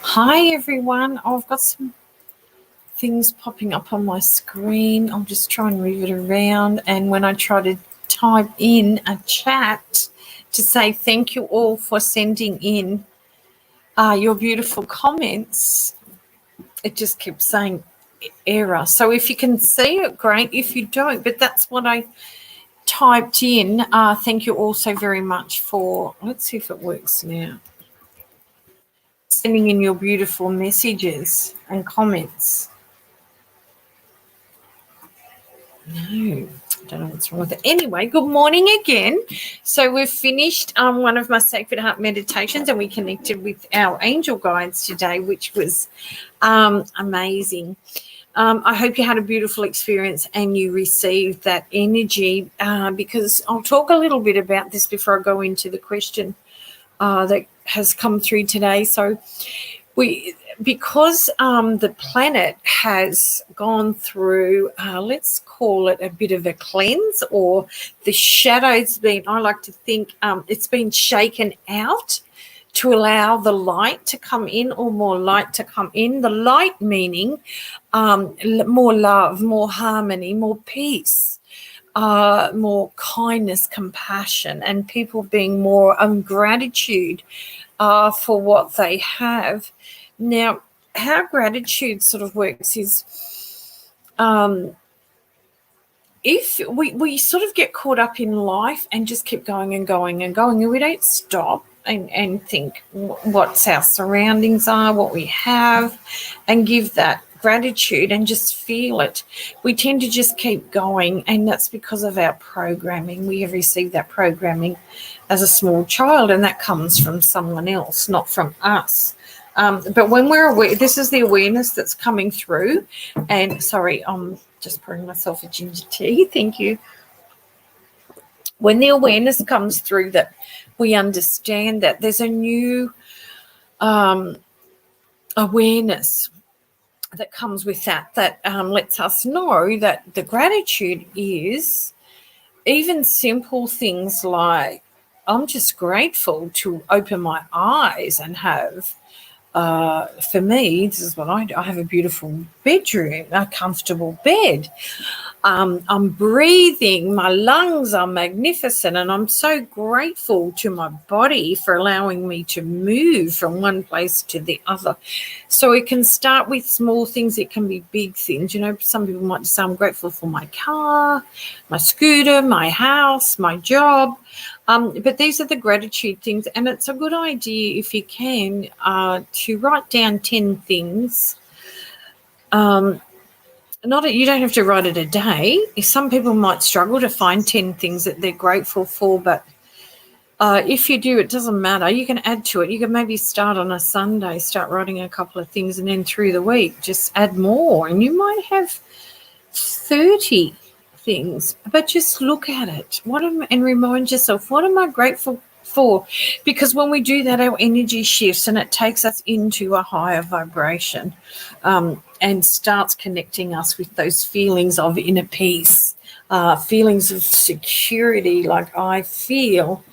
Hi everyone, I've got some things popping up on my screen. I'll just try and move it around, and when I try to type in a chat to say thank you all for sending in your beautiful comments, it just keeps saying error. So if you can see it, great. If you don't, but that's what I typed in. Thank you all so very much for, let's see if it works now, sending in your beautiful messages and comments. No, I don't know what's wrong with it. Anyway, good morning again. So we've finished one of my Sacred Heart meditations, and we connected with our angel guides today, which was amazing. I hope you had a beautiful experience and you received that energy, because I'll talk a little bit about this before I go into the question that has come through today. So because the planet has gone through, let's call it a bit of a cleanse, or the shadow's been, I like to think it's been shaken out to allow the light to come in, or more light to come in. The light meaning more love, more harmony, more peace, more kindness, compassion, and people being more gratitude for what they have. Now, how gratitude sort of works is if we sort of get caught up in life and just keep going and going and going, and we don't stop and think what our surroundings are, what we have, and give that gratitude and just feel it. We tend to just keep going, and that's because of our programming. We have received that programming as a small child, and that comes from someone else, not from us. But when we're aware, this is the awareness that's coming through. And sorry, I'm just pouring myself a ginger tea. Thank you. When the awareness comes through, that we understand that there's a new awareness that comes with that lets us know that the gratitude is even simple things like, I'm just grateful to open my eyes and have, for me, this is what I do. I have a beautiful bedroom, a comfortable bed. I'm breathing. My lungs are magnificent, and I'm so grateful to my body for allowing me to move from one place to the other. So it can start with small things. It can be big things. You know, some people might say, I'm grateful for my car, my scooter, my house, my job. But these are the gratitude things, and it's a good idea, if you can, to write down 10 things. You don't have to write it a day. Some people might struggle to find 10 things that they're grateful for, but if you do, it doesn't matter. You can add to it. You can maybe start on a Sunday, start writing a couple of things, and then through the week just add more, and you might have 30 things. But just look at it. And remind yourself, what am I grateful for? Because when we do that, our energy shifts, and it takes us into a higher vibration, and starts connecting us with those feelings of inner peace, feelings of security, like I feel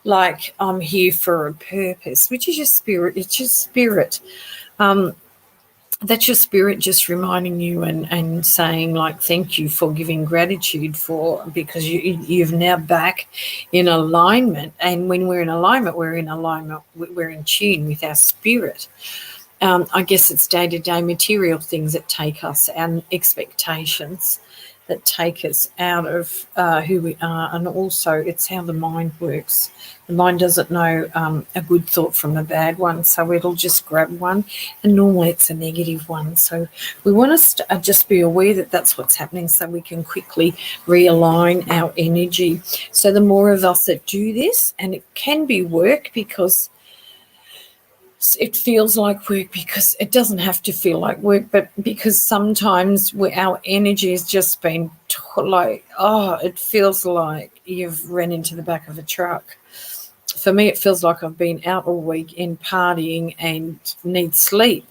like I'm here for a purpose, which is your spirit. It's your spirit. That's your spirit just reminding you and saying, like, thank you for giving gratitude for, because you've now back in alignment. And when we're in alignment, we're in tune with our spirit. I guess it's day-to-day material things that take us, and expectations that take us out of who we are. And also it's how the mind works. The mind doesn't know a good thought from a bad one, so it'll just grab one, and normally it's a negative one. So we want to just be aware that that's what's happening, so we can quickly realign our energy. So the more of us that do this, and it can be work, because it feels like work, because it doesn't have to feel like work, but because sometimes our energy has just been it feels like you've ran into the back of a truck. For me, it feels like I've been out all weekend partying and need sleep.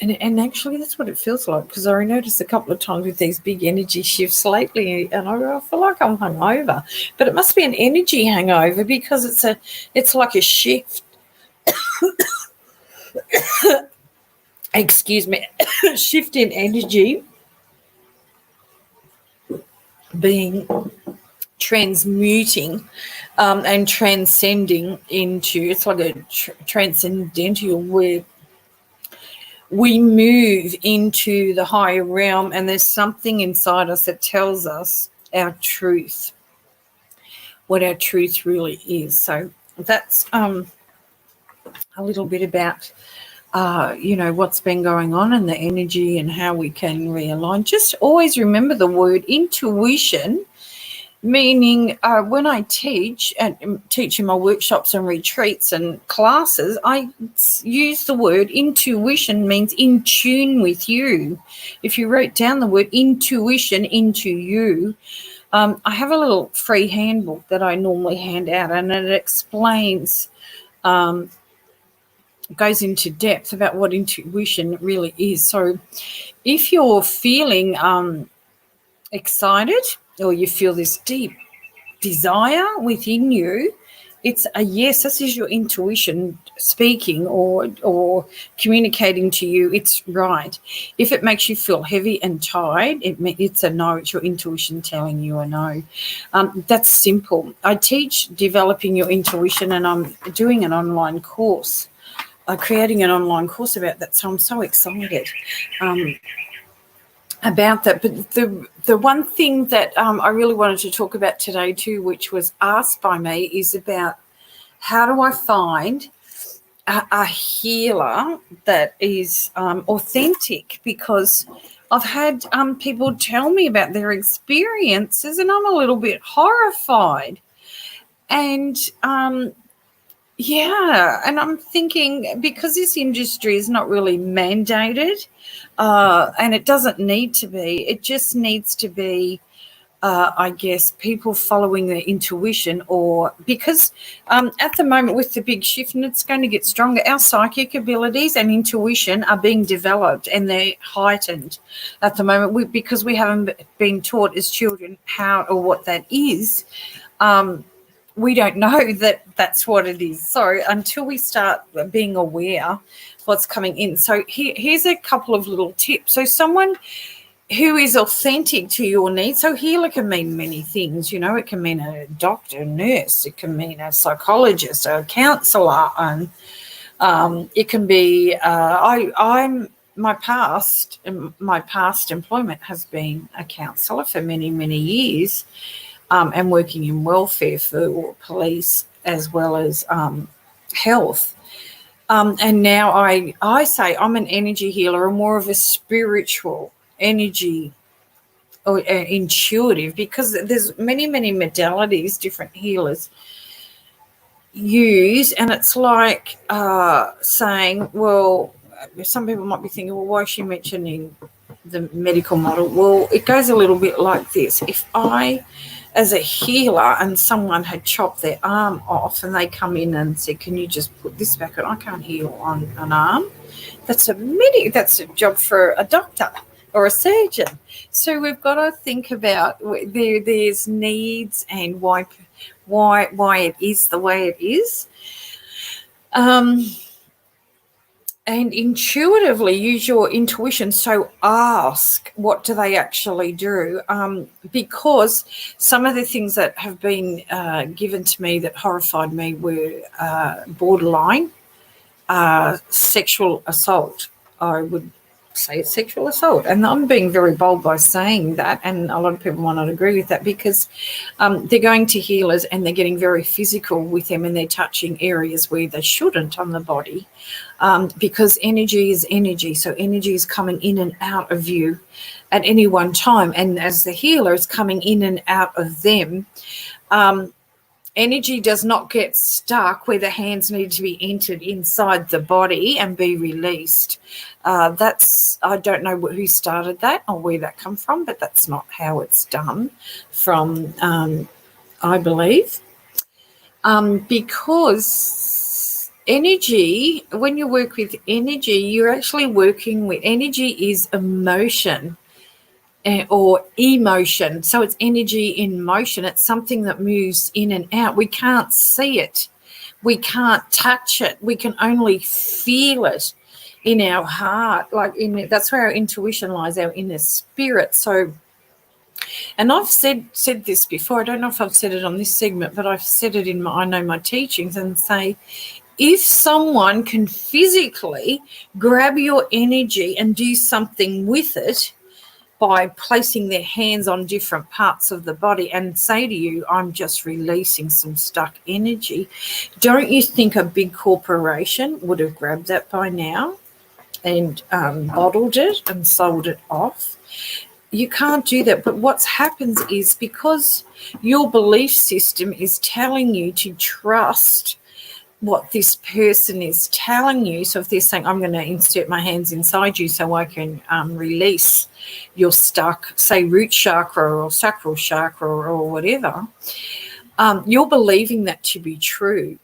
And actually, that's what it feels like, because I noticed a couple of times with these big energy shifts lately, and I feel like I'm hungover. But it must be an energy hangover, because it's like a shift. Excuse me, shift in energy being transmuting and transcending into, it's like a transcendental, where we move into the higher realm, and there's something inside us that tells us our truth, what our truth really is. So that's a little bit about what's been going on and the energy and how we can realign. Just always remember the word intuition, meaning when I teach in my workshops and retreats and classes, I use the word intuition, means in tune with you. If you write down the word intuition, into you, I have a little free handbook that I normally hand out, and it explains, goes into depth about what intuition really is. So if you're feeling excited, or you feel this deep desire within you, it's a yes. This is your intuition speaking or communicating to you. It's right. If it makes you feel heavy and tired, it's a no. It's your intuition telling you a no. That's simple. I teach developing your intuition, and I'm doing an online course, creating an online course about that. So I'm so excited about that. But the one thing that I really wanted to talk about today too, which was asked by me, is about how do I find a healer that is authentic, because I've had people tell me about their experiences, and I'm a little bit horrified. And and I'm thinking, because this industry is not really mandated, and it doesn't need to be. It just needs to be, I guess, people following their intuition, or because at the moment with the big shift, and it's going to get stronger, our psychic abilities and intuition are being developed, and they're heightened at the moment because we haven't been taught as children how or what that is. We don't know that that's what it is. So until we start being aware what's coming in. So here's a couple of little tips. So someone who is authentic to your needs. So healer can mean many things. It can mean a doctor, a nurse. It can mean a psychologist, a counsellor. And it can be, my past employment has been a counsellor for many, many years. And working in welfare for police as well as health. And now I say I'm an energy healer, or more of a spiritual energy or intuitive, because there's many, many modalities different healers use. And it's like saying, well, some people might be thinking, well, why is she mentioning the medical model? Well, it goes a little bit like this. If I, as a healer, and someone had chopped their arm off, and they come in and said, can you just put this back on? I can't heal on an arm. That's a job for a doctor or a surgeon. So we've got to think about there's needs and why it is the way it is. And intuitively use your intuition. So ask, what do they actually do? Because some of the things that have been given to me that horrified me were borderline sexual assault. I would say sexual assault. And I'm being very bold by saying that, and a lot of people might not agree with that, because they're going to healers and they're getting very physical with them, and they're touching areas where they shouldn't on the body, because energy is energy. So energy is coming in and out of you at any one time, and as the healer is coming in and out of them, energy does not get stuck where the hands need to be entered inside the body and be released. I don't know who started that or where that come from, but that's not how it's done from, I believe, because energy, when you work with energy, you're actually working with energy is emotion or emotion. So it's energy in motion. It's something that moves in and out. We can't see it. We can't touch it. We can only feel it in our heart. That's where our intuition lies, our inner spirit. So, and I've said this before. I don't know if I've said it on this segment, but I've said it in my teachings, and say, if someone can physically grab your energy and do something with it by placing their hands on different parts of the body and say to you, I'm just releasing some stuck energy, don't you think a big corporation would have grabbed that by now and bottled it and sold it off? You can't do that. But what happens is, because your belief system is telling you to trust what this person is telling you. So if they're saying, I'm going to insert my hands inside you so I can release your stuck, say, root chakra or sacral chakra or whatever, you're believing that to be true.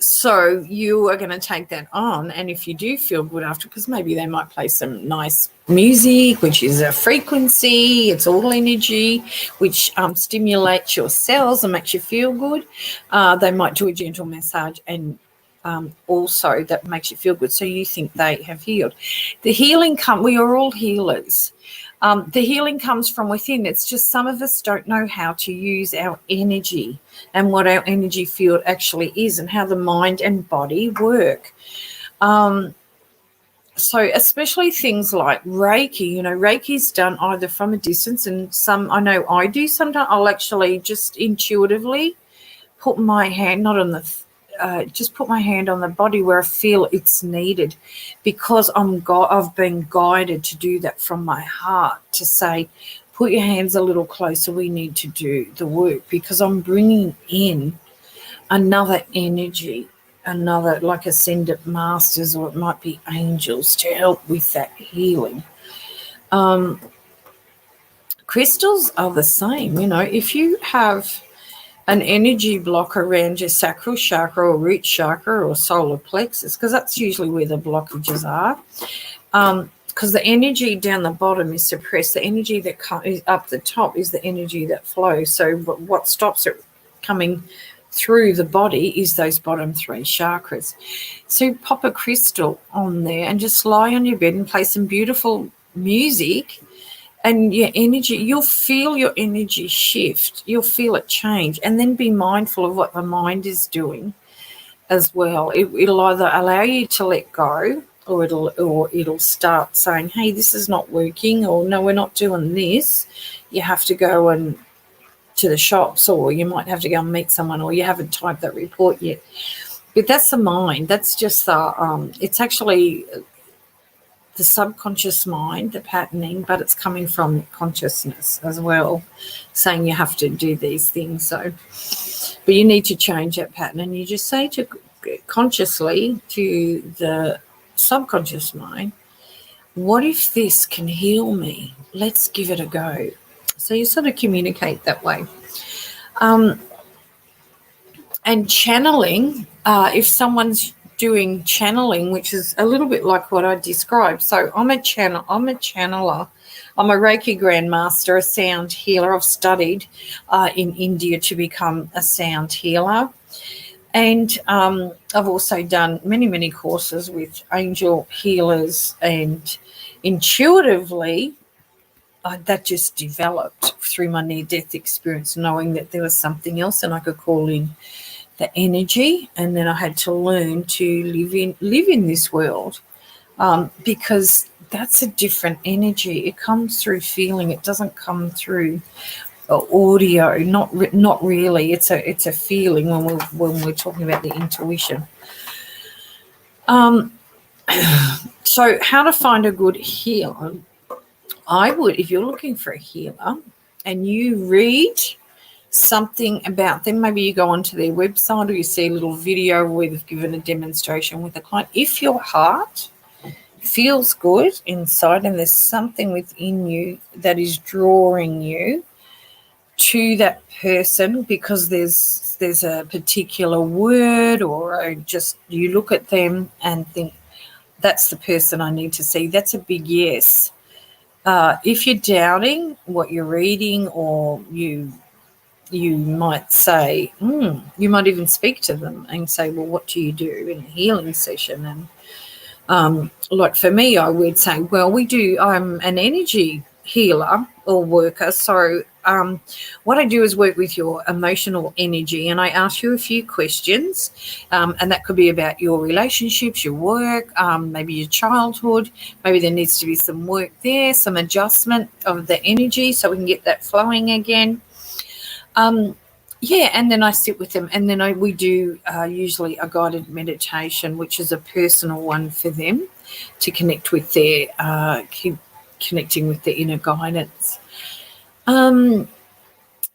So you are going to take that on, and if you do feel good after, because maybe they might play some nice music, which is a frequency, it's all energy, which stimulates your cells and makes you feel good. They might do a gentle massage, and also that makes you feel good, so you think they have healed. The healing we are all healers. The healing comes from within. It's just some of us don't know how to use our energy and what our energy field actually is and how the mind and body work. So especially things like Reiki, Reiki's done either from a distance, and some, I know I do sometimes, I'll actually just intuitively put my hand, just put my hand on the body where I feel it's needed, because I've been guided to do that from my heart, to say, put your hands a little closer, we need to do the work, because I'm bringing in another energy, another, like ascended masters, or it might be angels, to help with that healing. Crystals are the same. If you have an energy block around your sacral chakra or root chakra or solar plexus, because that's usually where the blockages are, because the energy down the bottom is suppressed. The energy that is up the top is the energy that flows. So what stops it coming through the body is those bottom three chakras. So pop a crystal on there and just lie on your bed and play some beautiful music, and your energy, you'll feel your energy shift. You'll feel it change, and then be mindful of what the mind is doing as well. It'll either allow you to let go, or it'll start saying, hey, this is not working, or no, we're not doing this. You have to go to the shops, or you might have to go and meet someone, or you haven't typed that report yet. But that's the mind. That's just it's actually the subconscious mind, the patterning, but it's coming from consciousness as well, saying you have to do these things. So, but you need to change that pattern, and you just say consciously to the subconscious mind, what if this can heal me? Let's give it a go. So you sort of communicate that way. And channeling, if someone's doing channeling, which is a little bit like what I described. So I'm a channeler. I'm a Reiki Grandmaster, a sound healer. I've studied in India to become a sound healer. And I've also done many, many courses with angel healers, and intuitively that just developed through my near-death experience, knowing that there was something else and I could call in the energy, and then I had to learn to live in this world, because that's a different energy. It comes through feeling. It doesn't come through audio. Not really. It's a feeling when we're talking about the intuition. So how to find a good healer? I would, if you're looking for a healer and you read something about them, maybe you go onto their website, or you see a little video where they've given a demonstration with a client. If your heart feels good inside and there's something within you that is drawing you to that person because there's a particular word, or just you look at them and think, that's the person I need to see, that's a big yes. If you're doubting what you're reading, or you might say, you might even speak to them and say, well, what do you do in a healing session? And like for me, I would say, well, I'm an energy healer or worker. So what I do is work with your emotional energy, and I ask you a few questions, and that could be about your relationships, your work, maybe your childhood. Maybe there needs to be some work there, some adjustment of the energy so we can get that flowing again. And then I sit with them, and then we do usually a guided meditation, which is a personal one for them to connect with their connecting with the inner guidance. So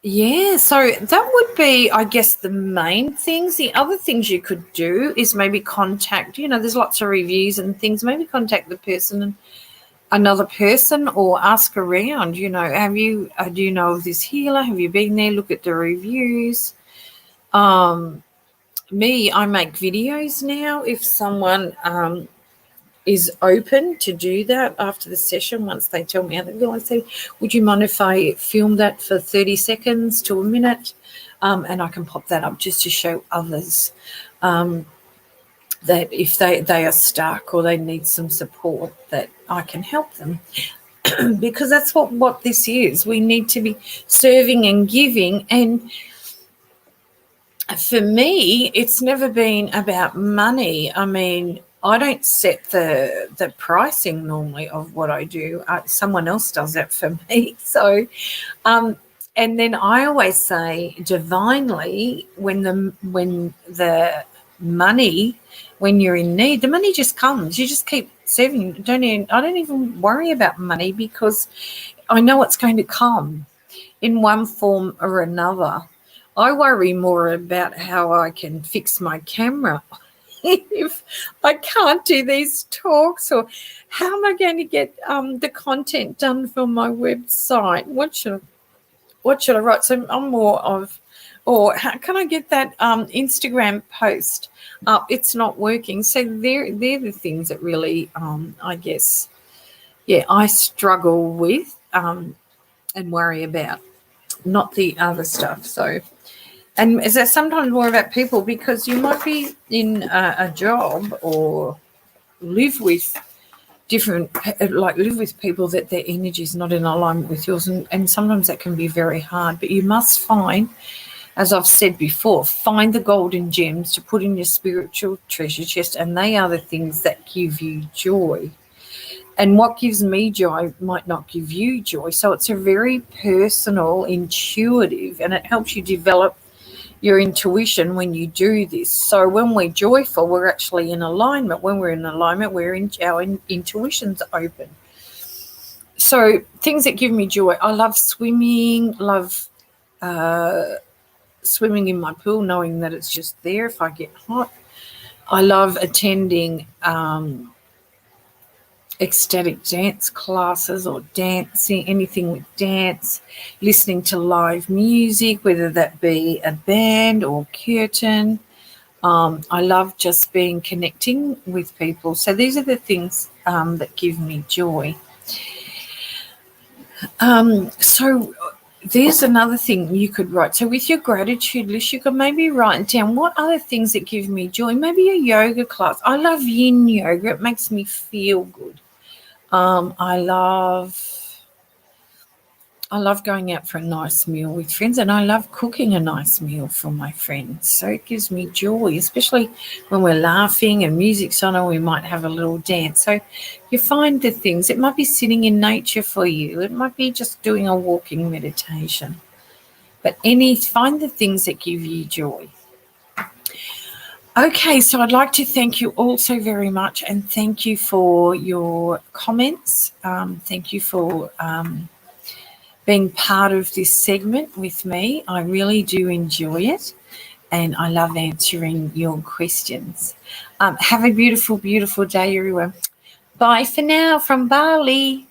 that would be, I guess, the main things. The other things you could do is maybe contact, there's lots of reviews and things, maybe contact the person and another person, or ask around, do you know of this healer? Have you been there? Look at the reviews. I make videos now. If someone is open to do that after the session, once they tell me how they feel, I say, would you mind if I film that for 30 seconds to a minute? And I can pop that up just to show others that if they are stuck or they need some support, that I can help them. Because that's what this is. We need to be serving and giving. And for me, it's never been about money. I mean, I don't set the pricing normally of what I do. Someone else does that for me. So, and then I always say, divinely, when the money, when you're in need, the money just comes. You just keep serving. I don't even worry about money, because I know it's going to come in one form or another. I worry more about how I can fix my camera. If I can't do these talks, or how am I going to get the content done for my website? What should I write? So I'm more of, or how can I get that Instagram post up? It's not working. So they're the things that really, I guess, I struggle with and worry about, not the other stuff. So. And is that sometimes more about people, because you might be in a job or live with people that their energy is not in alignment with yours, and sometimes that can be very hard. But you must find, as I've said before, find the golden gems to put in your spiritual treasure chest, and they are the things that give you joy. And what gives me joy might not give you joy. So it's a very personal, intuitive, and it helps you develop your intuition when you do this. So when we're joyful, we're actually in alignment. When we're in alignment, our intuition's open. So things that give me joy, I love swimming, love swimming in my pool, knowing that it's just there if I get hot. I love attending ecstatic dance classes, or dancing, anything with dance, listening to live music, whether that be a band or curtain. I love just connecting with people. So these are the things that give me joy. So there's another thing you could write. So with your gratitude list, you could maybe write down, what other things that give me joy? Maybe a yoga class. I love yin yoga. It makes me feel good. I love going out for a nice meal with friends, and I love cooking a nice meal for my friends. So it gives me joy, especially when we're laughing and music's on, and we might have a little dance. So you find the things. It might be sitting in nature for you. It might be just doing a walking meditation. But find the things that give you joy. Okay, so I'd like to thank you all so very much, and thank you for your comments. Thank you for being part of this segment with me. I really do enjoy it, and I love answering your questions. Have a beautiful, beautiful day, everyone. Bye for now from Bali.